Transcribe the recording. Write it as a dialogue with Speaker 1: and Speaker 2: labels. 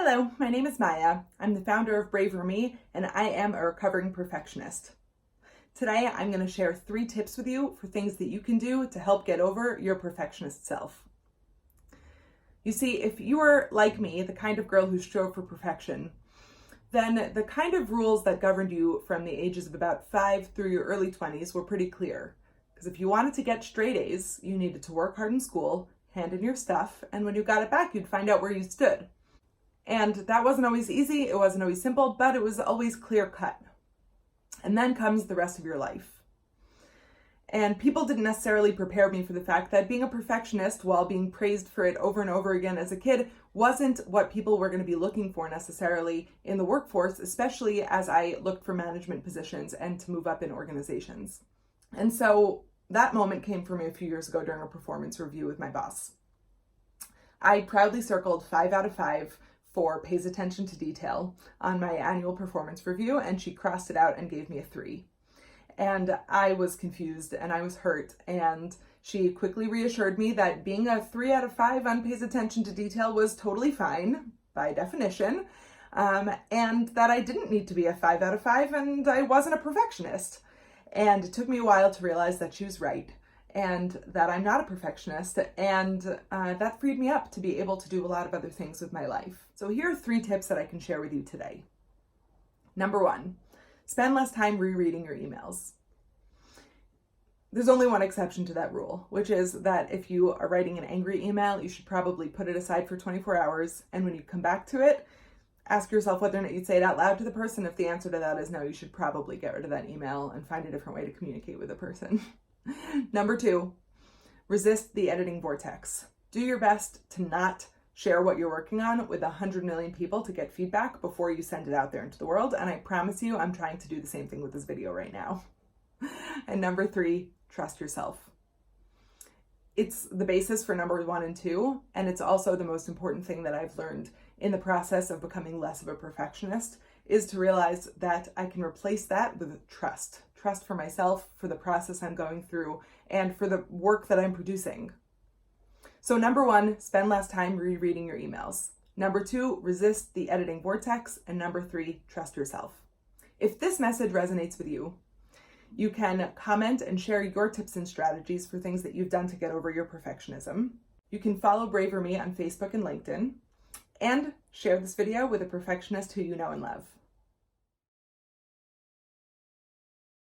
Speaker 1: Hello, my name is Maya. I'm the founder of Braver Me, and I am a recovering perfectionist. Today, I'm going to share 3 tips with you for things that you can do to help get over your perfectionist self. You see, if you are like me, the kind of girl who strove for perfection, then the kind of rules that governed you from the ages of about 5 through your early 20s were pretty clear. Because if you wanted to get straight A's, you needed to work hard in school, hand in your stuff, and when you got it back, you'd find out where you stood. And that wasn't always easy, it wasn't always simple, but it was always clear cut. And then comes the rest of your life. And people didn't necessarily prepare me for the fact that being a perfectionist, while being praised for it over and over again as a kid, wasn't what people were going to be looking for necessarily in the workforce, especially as I looked for management positions and to move up in organizations. And so that moment came for me a few years ago during a performance review with my boss. I proudly circled 5 out of 5 for pays attention to detail on my annual performance review, and she crossed it out and gave me a 3. And I was confused and I was hurt, and she quickly reassured me that being a 3 out of 5 on pays attention to detail was totally fine by definition, and that I didn't need to be a 5 out of 5 and I wasn't a perfectionist. And it took me a while to realize that she was right, and that I'm not a perfectionist, and that freed me up to be able to do a lot of other things with my life. So here are 3 tips that I can share with you today. Number 1, spend less time rereading your emails. There's only one exception to that rule, which is that if you are writing an angry email, you should probably put it aside for 24 hours, and when you come back to it, ask yourself whether or not you'd say it out loud to the person. If the answer to that is no, you should probably get rid of that email and find a different way to communicate with the person. Number 2, resist the editing vortex. Do your best to not share what you're working on with 100 million people to get feedback before you send it out there into the world. And I promise you, I'm trying to do the same thing with this video right now. And number 3, trust yourself. It's the basis for number 1 and 2, and it's also the most important thing that I've learned in the process of becoming less of a perfectionist, is to realize that I can replace that with trust. Trust for myself, for the process I'm going through, and for the work that I'm producing. So number 1, spend less time rereading your emails. Number 2, resist the editing vortex. And number 3, trust yourself. If this message resonates with you, you can comment and share your tips and strategies for things that you've done to get over your perfectionism. You can follow Braver Me on Facebook and LinkedIn, and share this video with a perfectionist who you know and love.